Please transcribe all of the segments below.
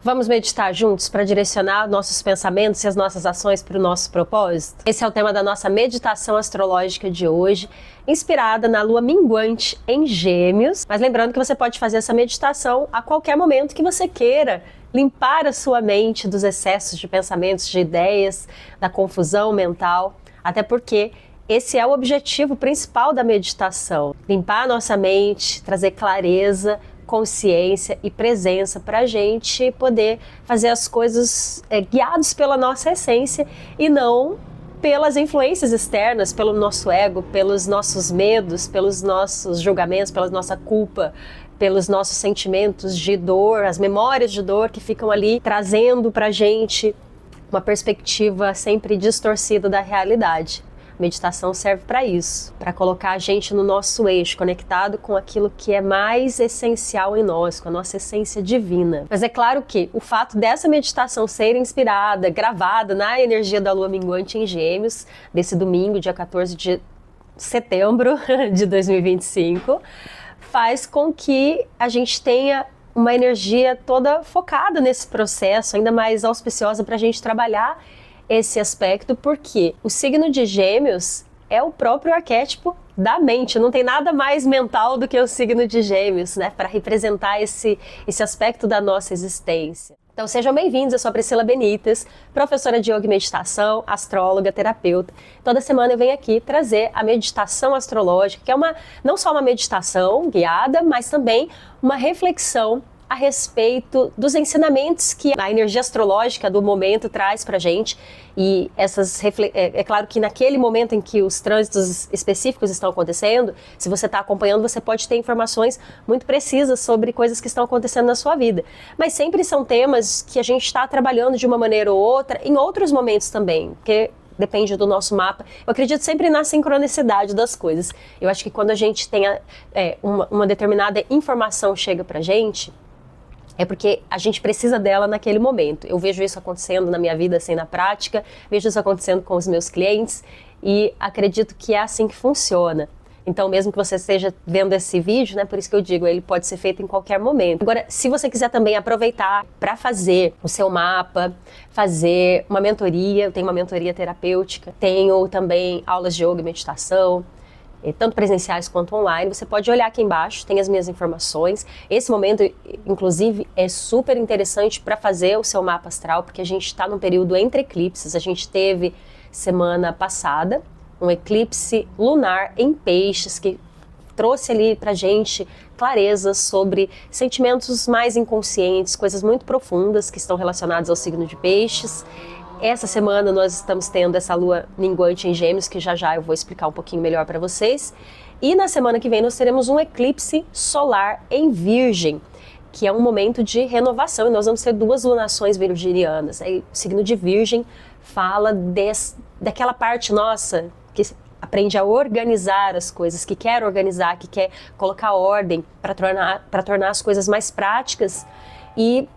Vamos meditar juntos para direcionar nossos pensamentos e as nossas ações para o nosso propósito? Esse é o tema da nossa meditação astrológica de hoje, inspirada na lua minguante em Gêmeos. Mas lembrando que você pode fazer essa meditação a qualquer momento que você queira, limpar a sua mente dos excessos de pensamentos, de ideias, da confusão mental, até porque esse é o objetivo principal da meditação: limpar a nossa mente, trazer clareza, consciência e presença para a gente poder fazer as coisas guiados pela nossa essência e não pelas influências externas, pelo nosso ego, pelos nossos medos, pelos nossos julgamentos, pela nossa culpa, pelos nossos sentimentos de dor, as memórias de dor que ficam ali trazendo para a gente uma perspectiva sempre distorcida da realidade. Meditação serve para isso, para colocar a gente no nosso eixo, conectado com aquilo que é mais essencial em nós, com a nossa essência divina. Mas é claro que o fato dessa meditação ser inspirada, gravada na energia da lua minguante em Gêmeos, desse domingo, dia 14 de setembro de 2025, faz com que a gente tenha uma energia toda focada nesse processo, ainda mais auspiciosa para a gente trabalhar esse aspecto, porque o signo de Gêmeos é o próprio arquétipo da mente. Não tem nada mais mental do que o signo de Gêmeos, né, para representar esse aspecto da nossa existência. Então sejam bem-vindos, eu sou a Priscila Benitas, professora de yoga e meditação, astróloga, terapeuta. Toda semana eu venho aqui trazer a meditação astrológica, que é não só uma meditação guiada, mas também uma reflexão a respeito dos ensinamentos que a energia astrológica do momento traz pra gente. E é claro que naquele momento em que os trânsitos específicos estão acontecendo, se você está acompanhando, você pode ter informações muito precisas sobre coisas que estão acontecendo na sua vida. Mas sempre são temas que a gente está trabalhando de uma maneira ou outra em outros momentos também, porque depende do nosso mapa. Eu acredito sempre na sincronicidade das coisas. Eu acho que quando a gente tem uma determinada informação chega pra gente, é porque a gente precisa dela naquele momento. Eu vejo isso acontecendo na minha vida, assim, na prática, vejo isso acontecendo com os meus clientes e acredito que é assim que funciona. Então, mesmo que você esteja vendo esse vídeo, né, por isso que eu digo, ele pode ser feito em qualquer momento. Agora, se você quiser também aproveitar para fazer o seu mapa, fazer uma mentoria, eu tenho uma mentoria terapêutica, tenho também aulas de yoga e meditação, tanto presenciais quanto online, você pode olhar aqui embaixo, tem as minhas informações. Esse momento, inclusive, é super interessante para fazer o seu mapa astral, porque a gente está num período entre eclipses. A gente teve semana passada um eclipse lunar em Peixes, que trouxe ali pra gente clareza sobre sentimentos mais inconscientes, coisas muito profundas que estão relacionadas ao signo de Peixes. Essa semana nós estamos tendo essa lua minguante em Gêmeos, que já eu vou explicar um pouquinho melhor para vocês. E na semana que vem nós teremos um eclipse solar em Virgem, que é um momento de renovação, e nós vamos ter duas lunações virginianas. Aí, o signo de Virgem fala daquela parte nossa que aprende a organizar as coisas, que quer organizar, que quer colocar ordem para tornar as coisas mais práticas e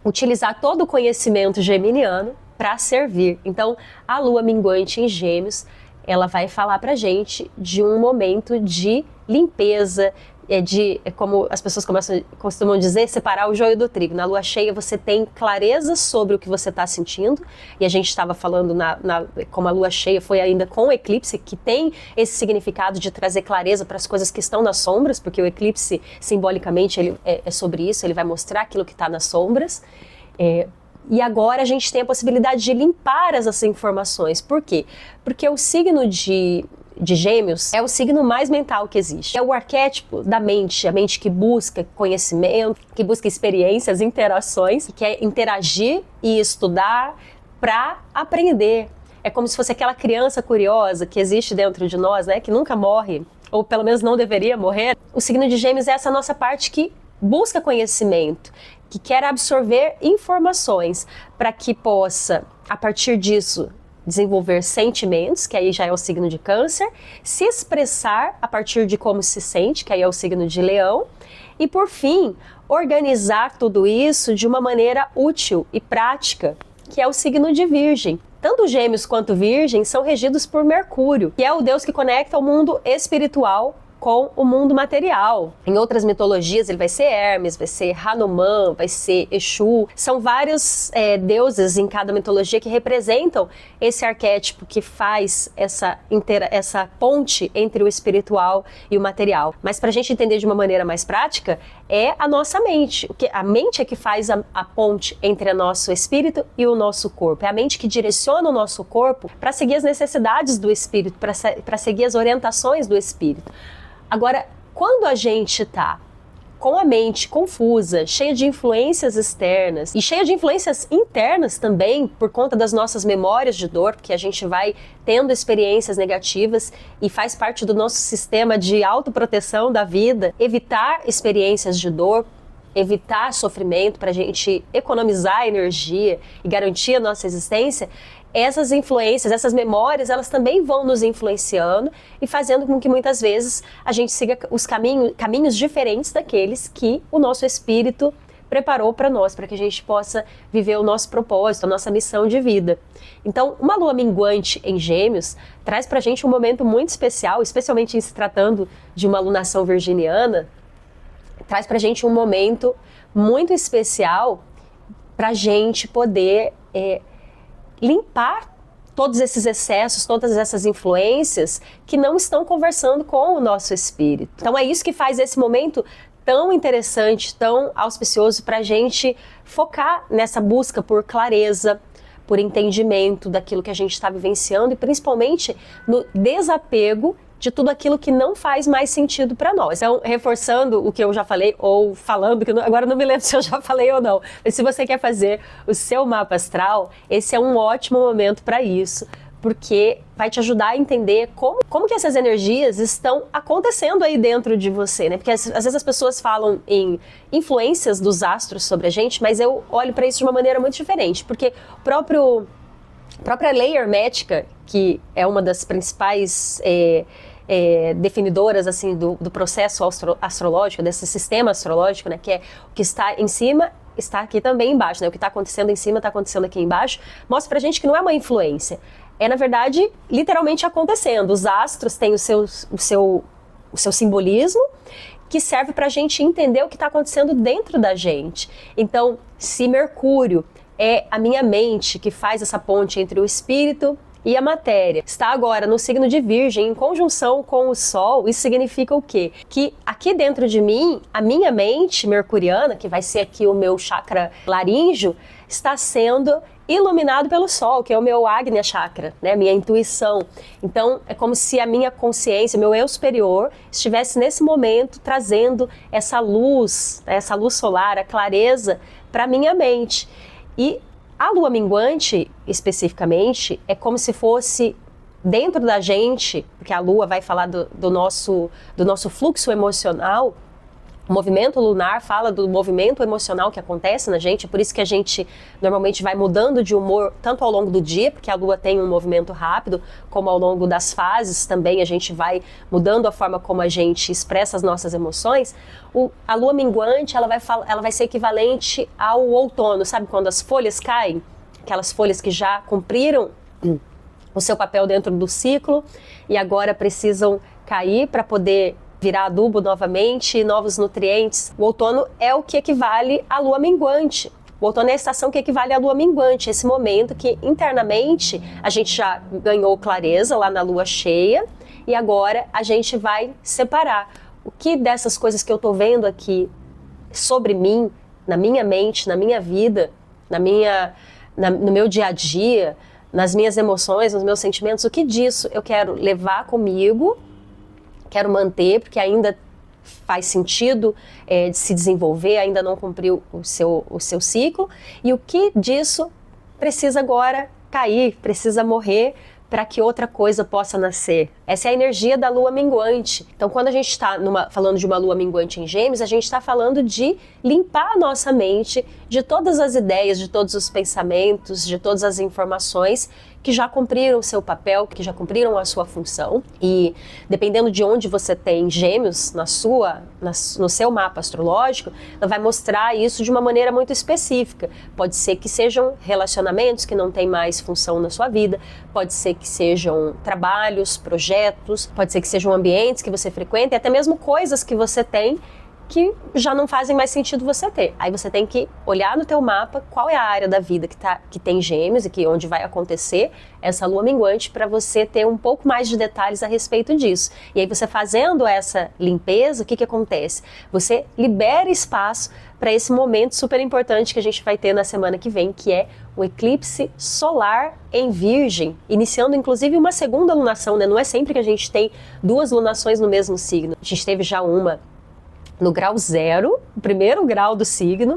utilizar todo o conhecimento geminiano para servir. Então, a lua minguante em Gêmeos, ela vai falar pra gente de um momento de limpeza, como as pessoas costumam dizer, separar o joio do trigo. Na lua cheia você tem clareza sobre o que você está sentindo, e a gente estava falando como a lua cheia foi ainda com o eclipse, que tem esse significado de trazer clareza para as coisas que estão nas sombras, porque o eclipse, simbolicamente, ele é sobre isso, ele vai mostrar aquilo que está nas sombras. E agora a gente tem a possibilidade de limpar essas informações. Por quê? Porque o signo de Gêmeos é o signo mais mental que existe. É o arquétipo da mente, a mente que busca conhecimento, que busca experiências, interações, que quer interagir e estudar para aprender. É como se fosse aquela criança curiosa que existe dentro de nós, né, que nunca morre, ou pelo menos não deveria morrer. O signo de Gêmeos é essa nossa parte que busca conhecimento, que quer absorver informações para que possa, a partir disso, desenvolver sentimentos, que aí já é o signo de Câncer, se expressar a partir de como se sente, que aí é o signo de Leão, e por fim, organizar tudo isso de uma maneira útil e prática, que é o signo de Virgem. Tanto Gêmeos quanto Virgem são regidos por Mercúrio, que é o deus que conecta o mundo espiritual com o mundo material. Em outras mitologias ele vai ser Hermes, vai ser Hanuman, vai ser Exu. São vários deuses em cada mitologia que representam esse arquétipo que faz essa ponte entre o espiritual e o material. Mas para a gente entender de uma maneira mais prática, é a nossa mente. A mente é que faz a ponte entre o nosso espírito e o nosso corpo. É a mente que direciona o nosso corpo para seguir as necessidades do espírito, para seguir as orientações do espírito. Agora, quando a gente está com a mente confusa, cheia de influências externas e cheia de influências internas também, por conta das nossas memórias de dor, porque a gente vai tendo experiências negativas e faz parte do nosso sistema de autoproteção da vida, evitar experiências de dor, evitar sofrimento para a gente economizar energia e garantir a nossa existência. Essas influências, essas memórias, elas também vão nos influenciando e fazendo com que muitas vezes a gente siga os caminhos diferentes daqueles que o nosso espírito preparou para nós, para que a gente possa viver o nosso propósito, a nossa missão de vida. Então, uma lua minguante em Gêmeos traz para a gente um momento muito especial, especialmente em se tratando de uma alunação virginiana, traz para a gente um momento muito especial para a gente poder limpar todos esses excessos, todas essas influências que não estão conversando com o nosso espírito. Então é isso que faz esse momento tão interessante, tão auspicioso para a gente focar nessa busca por clareza, por entendimento daquilo que a gente está vivenciando e principalmente no desapego de tudo aquilo que não faz mais sentido para nós. Então, reforçando o que eu já falei, ou falando, que agora não me lembro se eu já falei ou não, mas se você quer fazer o seu mapa astral, esse é um ótimo momento para isso, porque vai te ajudar a entender como que essas energias estão acontecendo aí dentro de você, né? Porque às vezes as pessoas falam em influências dos astros sobre a gente, mas eu olho para isso de uma maneira muito diferente, porque a própria lei hermética, que é uma das principais definidoras assim, do processo astrológico, desse sistema astrológico, né, que é o que está em cima, está aqui também embaixo, né, o que está acontecendo em cima está acontecendo aqui embaixo, mostra pra gente que não é uma influência, é na verdade literalmente acontecendo. Os astros têm o seu simbolismo, que serve pra gente entender o que está acontecendo dentro da gente. Então, se Mercúrio é a minha mente que faz essa ponte entre o espírito e a matéria, está agora no signo de Virgem, em conjunção com o Sol, isso significa o quê? Que aqui dentro de mim, a minha mente mercuriana, que vai ser aqui o meu chakra laríngeo, está sendo iluminado pelo Sol, que é o meu Agnya Chakra, né? Minha intuição. Então, é como se a minha consciência, meu eu superior, estivesse nesse momento trazendo essa luz solar, a clareza para a minha mente. E a lua minguante, especificamente, é como se fosse dentro da gente, porque a lua vai falar do nosso fluxo emocional. O movimento lunar fala do movimento emocional que acontece na gente, por isso que a gente normalmente vai mudando de humor tanto ao longo do dia, porque a lua tem um movimento rápido, como ao longo das fases também a gente vai mudando a forma como a gente expressa as nossas emoções. A lua minguante, ela vai ser equivalente ao outono, sabe quando as folhas caem? Aquelas folhas que já cumpriram o seu papel dentro do ciclo e agora precisam cair para poder virar adubo novamente, novos nutrientes. O outono é o que equivale à lua minguante. O outono é a estação que equivale à lua minguante, esse momento que internamente a gente já ganhou clareza lá na lua cheia e agora a gente vai separar o que dessas coisas que eu tô vendo aqui sobre mim, na minha mente, na minha vida, no meu dia a dia, nas minhas emoções, nos meus sentimentos, o que disso eu quero levar comigo, quero manter, porque ainda faz sentido de se desenvolver, ainda não cumpriu o seu ciclo, e o que disso precisa agora cair, precisa morrer para que outra coisa possa nascer. Essa é a energia da lua minguante. Então, quando a gente está falando de uma lua minguante em Gêmeos, a gente está falando de limpar a nossa mente de todas as ideias, de todos os pensamentos, de todas as informações que já cumpriram o seu papel, que já cumpriram a sua função. E dependendo de onde você tem Gêmeos no seu mapa astrológico, ela vai mostrar isso de uma maneira muito específica. Pode ser que sejam relacionamentos que não têm mais função na sua vida, pode ser que sejam trabalhos, projetos, pode ser que sejam ambientes que você frequenta e até mesmo coisas que você tem que já não fazem mais sentido você ter. Aí você tem que olhar no teu mapa qual é a área da vida que tem Gêmeos e que onde vai acontecer essa lua minguante para você ter um pouco mais de detalhes a respeito disso. E aí você fazendo essa limpeza, o que acontece? Você libera espaço para esse momento super importante que a gente vai ter na semana que vem, que é o eclipse solar em Virgem, iniciando inclusive uma segunda lunação, né? Não é sempre que a gente tem duas lunações no mesmo signo. A gente teve já uma no grau 0, o primeiro grau do signo,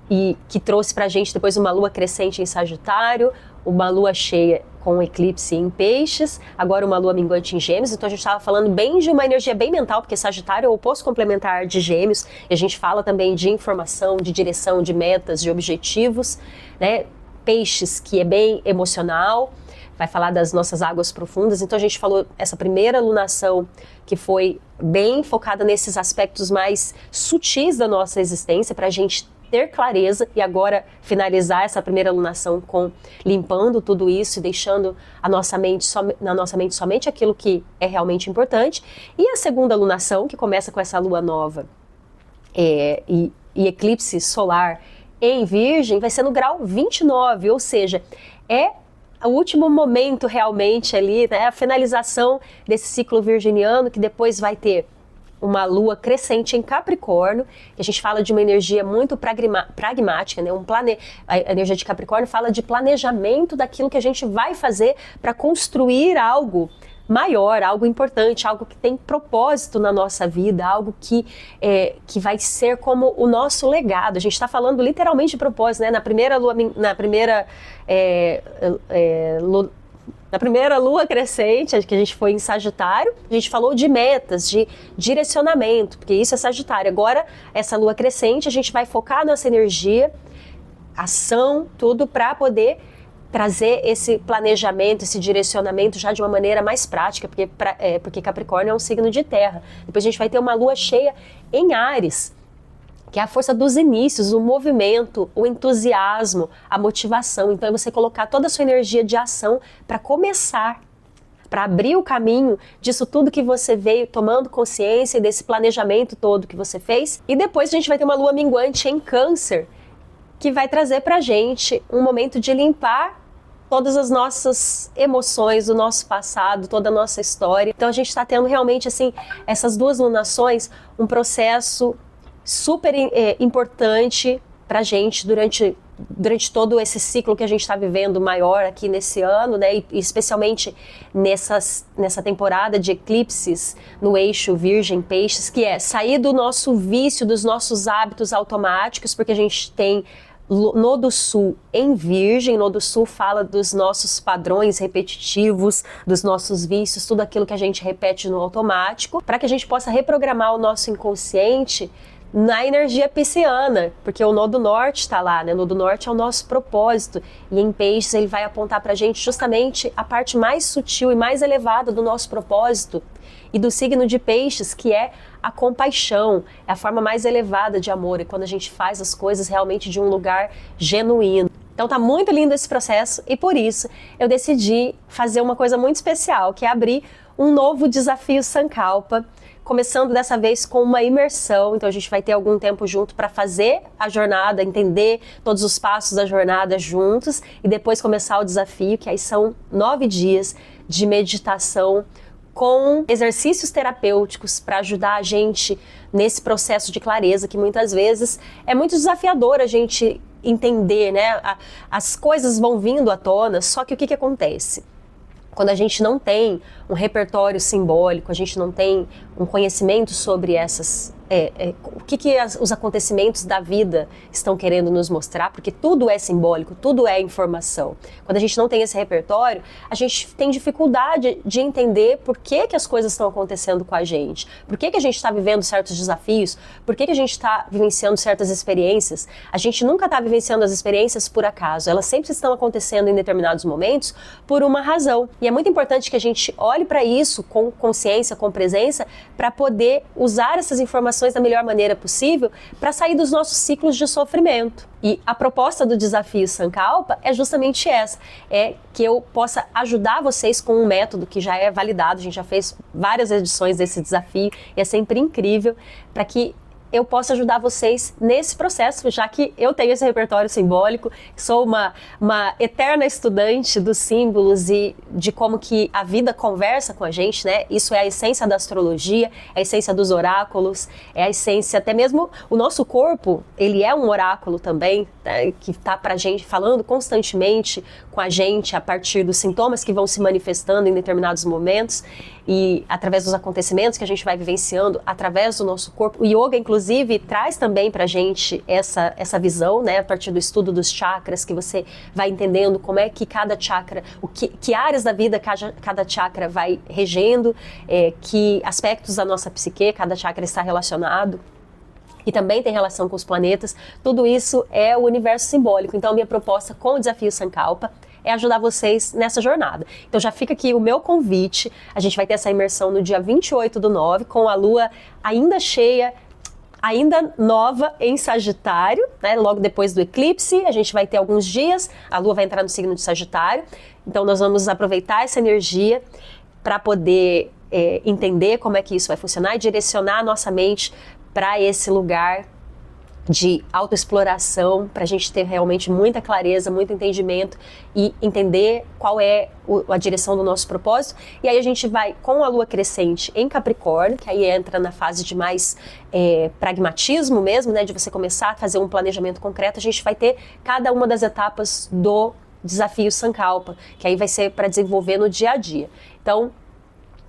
e que trouxe pra gente depois uma lua crescente em Sagitário, uma lua cheia com eclipse em Peixes, agora uma lua minguante em Gêmeos. Então a gente estava falando bem de uma energia bem mental, porque Sagitário é o oposto complementar de Gêmeos, e a gente fala também de informação, de direção, de metas, de objetivos, né? Peixes, que é bem emocional, vai falar das nossas águas profundas. Então a gente falou essa primeira lunação que foi bem focada nesses aspectos mais sutis da nossa existência, para a gente ter clareza e agora finalizar essa primeira lunação com limpando tudo isso e deixando na nossa mente somente aquilo que é realmente importante. E a segunda lunação, que começa com essa lua nova e eclipse solar em Virgem, vai ser no grau 29, ou seja, é o último momento realmente ali, né, a finalização desse ciclo virginiano, que depois vai ter uma lua crescente em Capricórnio, que a gente fala de uma energia muito pragmática, né? A energia de Capricórnio fala de planejamento daquilo que a gente vai fazer para construir algo maior, algo importante, algo que tem propósito na nossa vida, algo que vai ser como o nosso legado. A gente está falando literalmente de propósito, né? Na primeira lua crescente, que a gente foi em Sagitário, a gente falou de metas, de direcionamento, porque isso é Sagitário. Agora, essa lua crescente, a gente vai focar nossa energia, ação, tudo para poder trazer esse planejamento, esse direcionamento já de uma maneira mais prática, porque Capricórnio é um signo de terra. Depois a gente vai ter uma lua cheia em Áries, que é a força dos inícios, o movimento, o entusiasmo, a motivação. Então é você colocar toda a sua energia de ação para começar, para abrir o caminho disso tudo que você veio tomando consciência, desse planejamento todo que você fez. E depois a gente vai ter uma lua minguante em Câncer, que vai trazer pra gente um momento de limpar todas as nossas emoções, o nosso passado, toda a nossa história. Então a gente está tendo realmente, assim, essas duas lunações, um processo super importante pra gente durante todo esse ciclo que a gente está vivendo maior aqui nesse ano, né? E especialmente nessa temporada de eclipses no eixo Virgem-Peixes, que é sair do nosso vício, dos nossos hábitos automáticos, porque a gente tem Nodo Sul em Virgem. Nodo Sul fala dos nossos padrões repetitivos, dos nossos vícios, tudo aquilo que a gente repete no automático, para que a gente possa reprogramar o nosso inconsciente na energia pisciana, porque o Nodo Norte está lá, né? O Nodo Norte é o nosso propósito, e em Peixes ele vai apontar para a gente justamente a parte mais sutil e mais elevada do nosso propósito e do signo de Peixes, que é a compaixão, é a forma mais elevada de amor, e quando a gente faz as coisas realmente de um lugar genuíno. Então tá muito lindo esse processo, e por isso eu decidi fazer uma coisa muito especial, que é abrir um novo desafio Sankalpa, começando dessa vez com uma imersão. Então a gente vai ter algum tempo junto para fazer a jornada, entender todos os passos da jornada juntos, e depois começar o desafio, que aí são 9 dias de meditação com exercícios terapêuticos para ajudar a gente nesse processo de clareza, que muitas vezes é muito desafiador a gente entender, né? As coisas vão vindo à tona, só que o que acontece? Quando a gente não tem um repertório simbólico, a gente não tem um conhecimento sobre o que os acontecimentos da vida estão querendo nos mostrar, porque tudo é simbólico, tudo é informação. Quando a gente não tem esse repertório, a gente tem dificuldade de entender por que as coisas estão acontecendo com a gente, por que a gente está vivendo certos desafios, por que a gente está vivenciando certas experiências. A gente nunca está vivenciando as experiências por acaso, elas sempre estão acontecendo em determinados momentos por uma razão. E é muito importante que a gente olhe para isso com consciência, com presença, para poder usar essas informações vibrações da melhor maneira possível para sair dos nossos ciclos de sofrimento. E a proposta do desafio Sankalpa é justamente essa, é que eu possa ajudar vocês com um método que já é validado, a gente já fez várias edições desse desafio e é sempre incrível, para que eu posso ajudar vocês nesse processo, já que eu tenho esse repertório simbólico, sou uma eterna estudante dos símbolos e de como que a vida conversa com a gente, né? Isso é a essência da astrologia, é a essência dos oráculos, é a essência, até mesmo o nosso corpo, ele é um oráculo também, né? Que está pra gente falando constantemente com a gente a partir dos sintomas que vão se manifestando em determinados momentos e através dos acontecimentos que a gente vai vivenciando através do nosso corpo. O yoga, inclusive, traz também pra gente essa visão, né, a partir do estudo dos chakras, que você vai entendendo como é que cada chakra, que áreas da vida cada chakra vai regendo, que aspectos da nossa psique cada chakra está relacionado. E também tem relação com os planetas. Tudo isso é o universo simbólico. Então, a minha proposta com o Desafio Sankalpa é ajudar vocês nessa jornada. Então já fica aqui o meu convite, a gente vai ter essa imersão no dia 28/9, com a lua ainda cheia, ainda nova em Sagitário, né? Logo depois do eclipse, a gente vai ter alguns dias, a lua vai entrar no signo de Sagitário, então nós vamos aproveitar essa energia para poder entender como é que isso vai funcionar e direcionar a nossa mente para esse lugar de autoexploração, para a gente ter realmente muita clareza, muito entendimento e entender qual é a direção do nosso propósito. E aí a gente vai com a lua crescente em Capricórnio, que aí entra na fase de mais pragmatismo mesmo, né, de você começar a fazer um planejamento concreto. A gente vai ter cada uma das etapas do desafio Sankalpa, que aí vai ser para desenvolver no dia a dia. Então,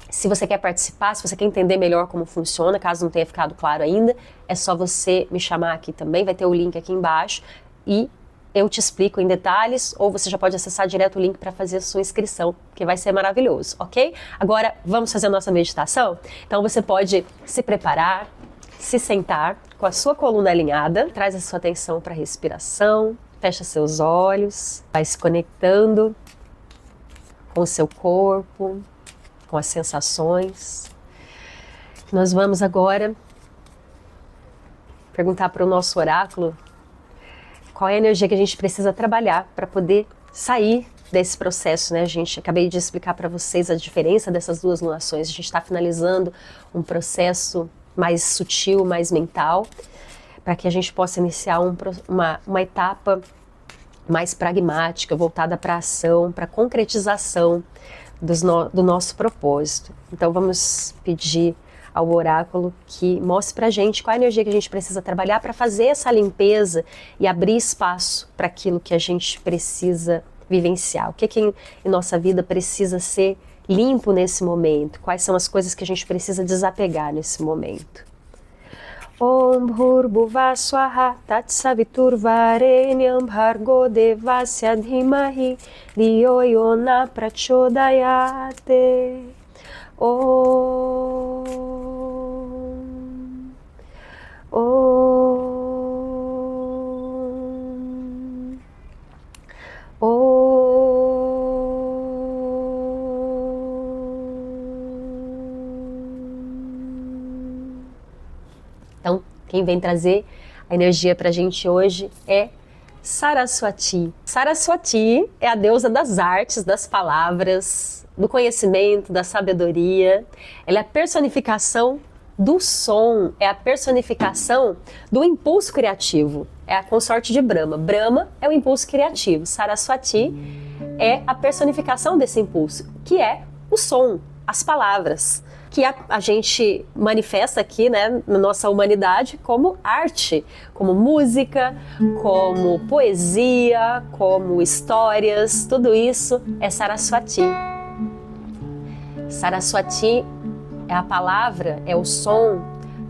se você quer participar, se você quer entender melhor como funciona, caso não tenha ficado claro ainda, é só você me chamar aqui também, vai ter o link aqui embaixo e eu te explico em detalhes, ou você já pode acessar direto o link para fazer a sua inscrição, que vai ser maravilhoso, ok? Agora, vamos fazer a nossa meditação? Então você pode se preparar, se sentar com a sua coluna alinhada, traz a sua atenção para a respiração, fecha seus olhos, vai se conectando com o seu corpo, com as sensações. Nós vamos agora perguntar para o nosso oráculo qual é a energia que a gente precisa trabalhar para poder sair desse processo, né? Acabei de explicar para vocês a diferença dessas duas lunações. A gente está finalizando um processo mais sutil, mais mental, para que a gente possa iniciar uma etapa mais pragmática, voltada para a ação, para a concretização do nosso propósito. Então vamos pedir ao oráculo que mostre pra gente qual é a energia que a gente precisa trabalhar para fazer essa limpeza e abrir espaço para aquilo que a gente precisa vivenciar. O que em nossa vida precisa ser limpo nesse momento? Quais são as coisas que a gente precisa desapegar nesse momento? Om Bhurbuva Swaha Tatsavitur Varenyam Bhargo Devasya Dhimahi Dhiyo Yona Prachodayate. Om Então, quem vem trazer a energia pra gente hoje é Saraswati. Saraswati é a deusa das artes, das palavras, do conhecimento, da sabedoria. Ela é a personificação do som, é a personificação do impulso criativo. É a consorte de Brahma. Brahma é o impulso criativo. Saraswati é a personificação desse impulso, que é o som, as palavras, que a gente manifesta aqui, né, na nossa humanidade como arte, como música, como poesia, como histórias, tudo isso é Saraswati. Saraswati é a palavra, é o som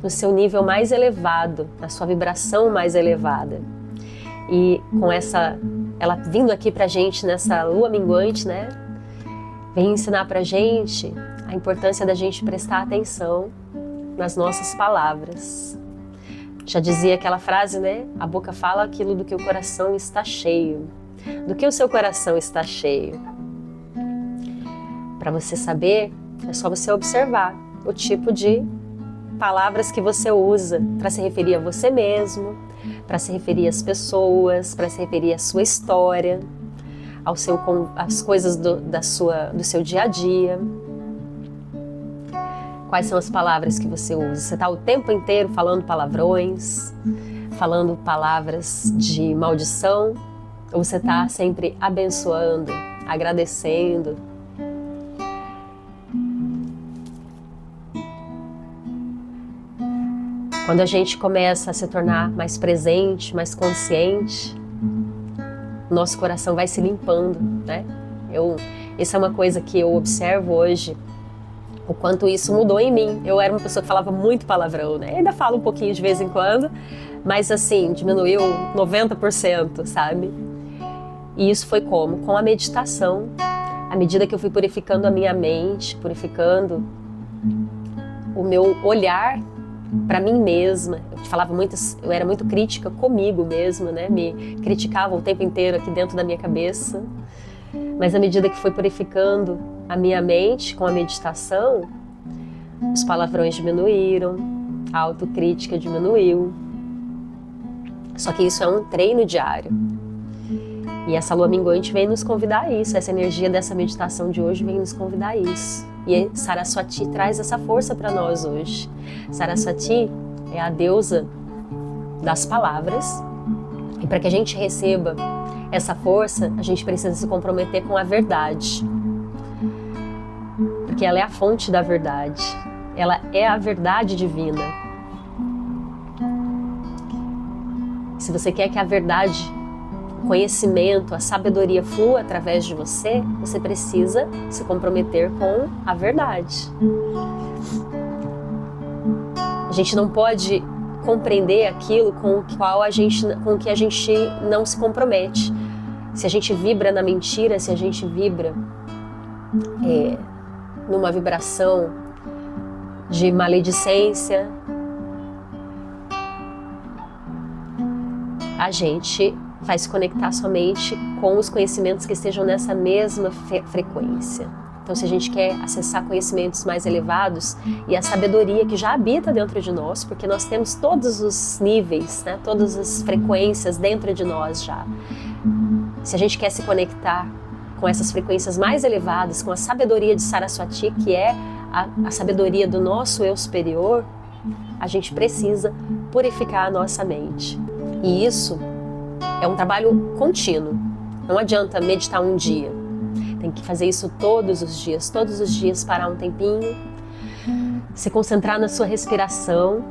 no seu nível mais elevado, na sua vibração mais elevada. E com ela vindo aqui pra gente nessa lua minguante, né, vem ensinar pra gente a importância da gente prestar atenção nas nossas palavras. Já dizia aquela frase, né? A boca fala aquilo do que o coração está cheio. Do que o seu coração está cheio? Para você saber, é só você observar o tipo de palavras que você usa para se referir a você mesmo, para se referir às pessoas, para se referir à sua história, às coisas do seu dia a dia. Quais são as palavras que você usa? Você está o tempo inteiro falando palavrões, falando palavras de maldição, ou você está sempre abençoando, agradecendo? Quando a gente começa a se tornar mais presente, mais consciente, nosso coração vai se limpando, né? Isso é uma coisa que eu observo hoje, o quanto isso mudou em mim. Eu era uma pessoa que falava muito palavrão, né? Ainda falo um pouquinho de vez em quando, mas assim, diminuiu 90%, sabe? E isso foi como? Com a meditação. À medida que eu fui purificando a minha mente, purificando o meu olhar para mim mesma. Eu era muito crítica comigo mesma, né? Me criticava o tempo inteiro aqui dentro da minha cabeça. Mas à medida que fui purificando a minha mente com a meditação, os palavrões diminuíram, a autocrítica diminuiu. Só que isso é um treino diário. E essa lua minguante vem nos convidar a isso, essa energia dessa meditação de hoje vem nos convidar a isso. E Saraswati traz essa força para nós hoje. Saraswati é a deusa das palavras. E para que a gente receba essa força, a gente precisa se comprometer com a verdade. Porque ela é a fonte da verdade. Ela é a verdade divina. Se você quer que a verdade, o conhecimento, a sabedoria flua através de você, você precisa se comprometer com a verdade. A gente não pode compreender aquilo com o que a gente não se compromete. Se a gente vibra na mentira, se a gente vibra numa vibração de maledicência, a gente vai se conectar somente com os conhecimentos que estejam nessa mesma frequência. Então, se a gente quer acessar conhecimentos mais elevados e a sabedoria que já habita dentro de nós, porque nós temos todos os níveis, né, todas as frequências dentro de nós já. Se a gente quer se conectar com essas frequências mais elevadas, com a sabedoria de Saraswati, que é a sabedoria do nosso eu superior, a gente precisa purificar a nossa mente. E isso é um trabalho contínuo. Não adianta meditar um dia. Tem que fazer isso todos os dias parar um tempinho, se concentrar na sua respiração,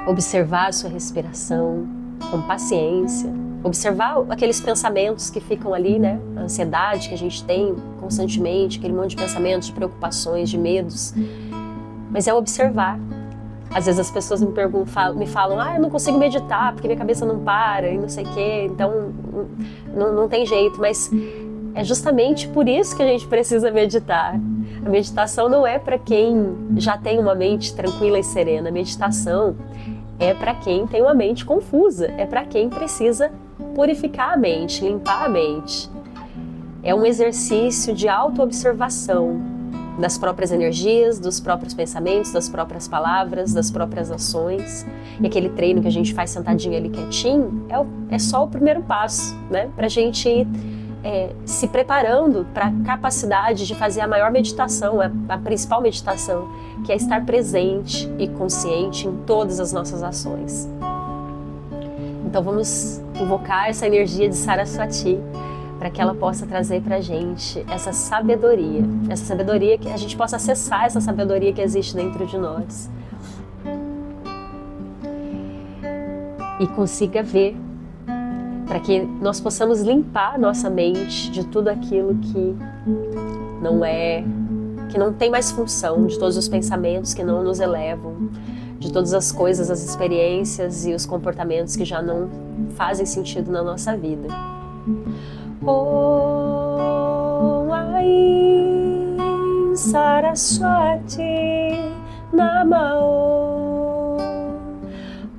observar a sua respiração com paciência, observar aqueles pensamentos que ficam ali, né? A ansiedade que a gente tem constantemente, aquele monte de pensamentos, de preocupações, de medos. Mas é observar. Às vezes as pessoas me falam, eu não consigo meditar porque minha cabeça não para e não sei o quê, então não tem jeito, mas é justamente por isso que a gente precisa meditar. A meditação não é para quem já tem uma mente tranquila e serena, a meditação é para quem tem uma mente confusa, é para quem precisa purificar a mente, limpar a mente. É um exercício de autoobservação das próprias energias, dos próprios pensamentos, das próprias palavras, das próprias ações. E aquele treino que a gente faz sentadinho ali quietinho é só o primeiro passo, né? Para a gente ir se preparando para a capacidade de fazer a maior meditação, a principal meditação, que é estar presente e consciente em todas as nossas ações. Então vamos invocar essa energia de Saraswati, para que ela possa trazer para a gente essa sabedoria, que a gente possa acessar essa sabedoria que existe dentro de nós e consiga ver, para que nós possamos limpar a nossa mente de tudo aquilo que não tem mais função, de todos os pensamentos que não nos elevam, de todas as coisas, as experiências e os comportamentos que já não fazem sentido na nossa vida. Om Aim Saraswati Namah.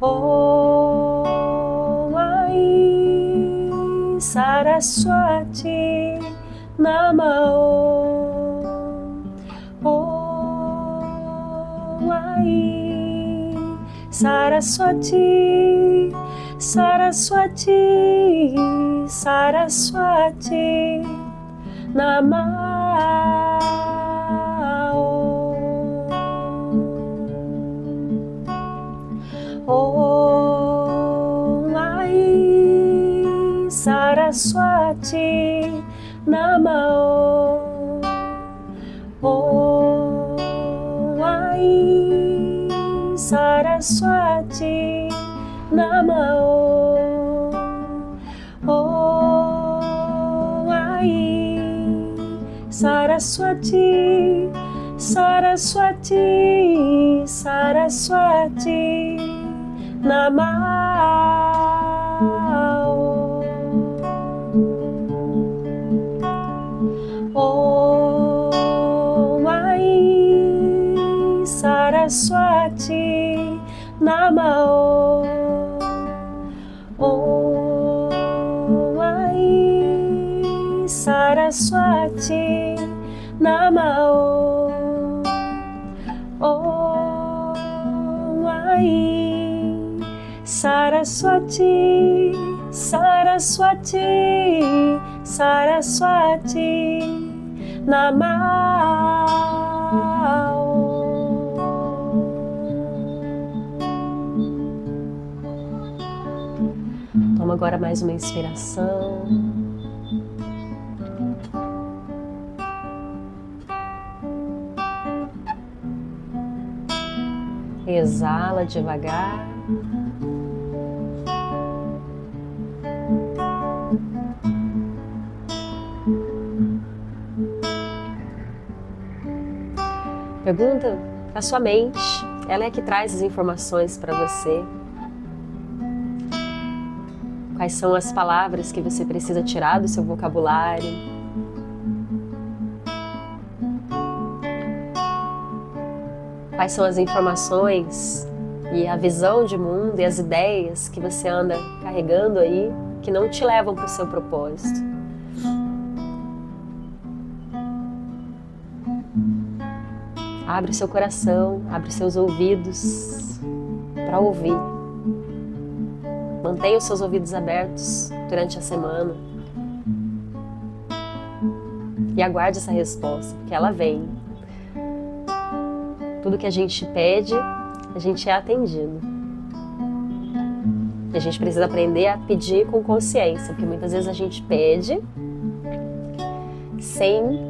Om Aim Saraswati Namah. Om Saraswati, Saraswati, Saraswati, Namah. Om Ai Saraswati, Namah. Om Ai Saraswati, Namah. Om Ai Saraswati, Saraswati, Saraswati, Namah. Om Ai Saraswati, Namah. Om Ai Saraswati, Namah. Om Ai Saraswati, Saraswati, Saraswati, Namah. Toma agora mais uma inspiração. Exala devagar. Pergunta para sua mente, ela é que traz as informações para você. Quais são as palavras que você precisa tirar do seu vocabulário? Quais são as informações e a visão de mundo e as ideias que você anda carregando aí que não te levam para o seu propósito? Abre o seu coração, abre os seus ouvidos para ouvir. Mantenha os seus ouvidos abertos durante a semana e aguarde essa resposta, porque ela vem. Tudo que a gente pede, a gente é atendido. E a gente precisa aprender a pedir com consciência, porque muitas vezes a gente pede sem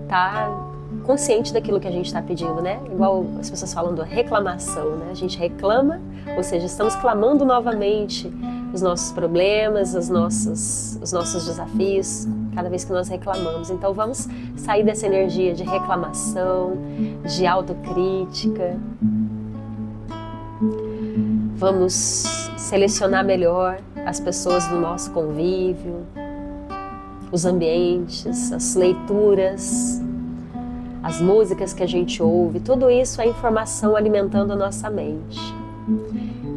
estar consciente daquilo que a gente está pedindo, né? Igual as pessoas falam da reclamação, né? A gente reclama, ou seja, estamos clamando novamente os nossos problemas, os nossos desafios, cada vez que nós reclamamos. Então vamos sair dessa energia de reclamação, de autocrítica. Vamos selecionar melhor as pessoas do nosso convívio, os ambientes, as leituras, as músicas que a gente ouve. Tudo isso é informação alimentando a nossa mente.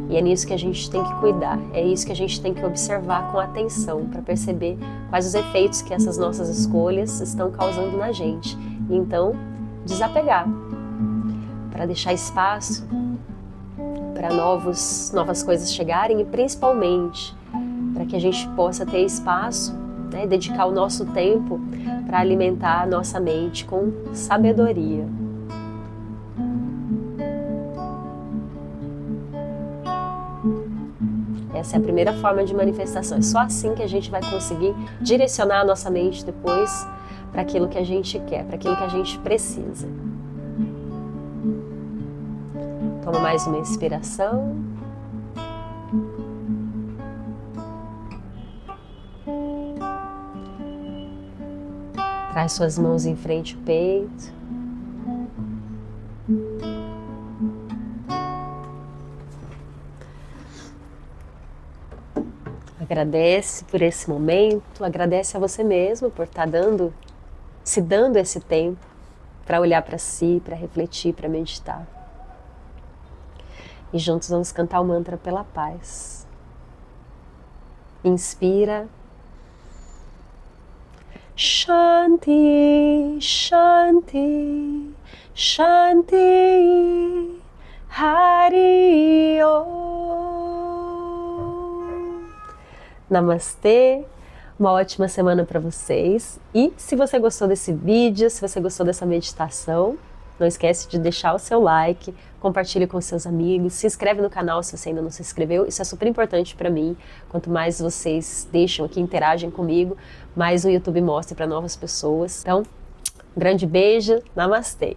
E é nisso que a gente tem que cuidar, é isso que a gente tem que observar com atenção para perceber quais os efeitos que essas nossas escolhas estão causando na gente. E então, desapegar, para deixar espaço para novas coisas chegarem e principalmente para que a gente possa ter espaço, né, dedicar o nosso tempo para alimentar a nossa mente com sabedoria. Essa é a primeira forma de manifestação. É só assim que a gente vai conseguir direcionar a nossa mente depois para aquilo que a gente quer, para aquilo que a gente precisa. Toma mais uma inspiração. Traz suas mãos em frente ao peito. Agradece por esse momento, agradece a você mesmo por estar se dando esse tempo para olhar para si, para refletir, para meditar. E juntos vamos cantar o mantra pela paz. Inspira. Shanti, Shanti, Shanti, Hari-om. Namastê. Uma ótima semana para vocês. E se você gostou desse vídeo, se você gostou dessa meditação, não esquece de deixar o seu like, compartilhe com seus amigos, se inscreve no canal se você ainda não se inscreveu, isso é super importante para mim. Quanto mais vocês deixam aqui, interagem comigo, mais o YouTube mostra para novas pessoas. Então, um grande beijo, namastê!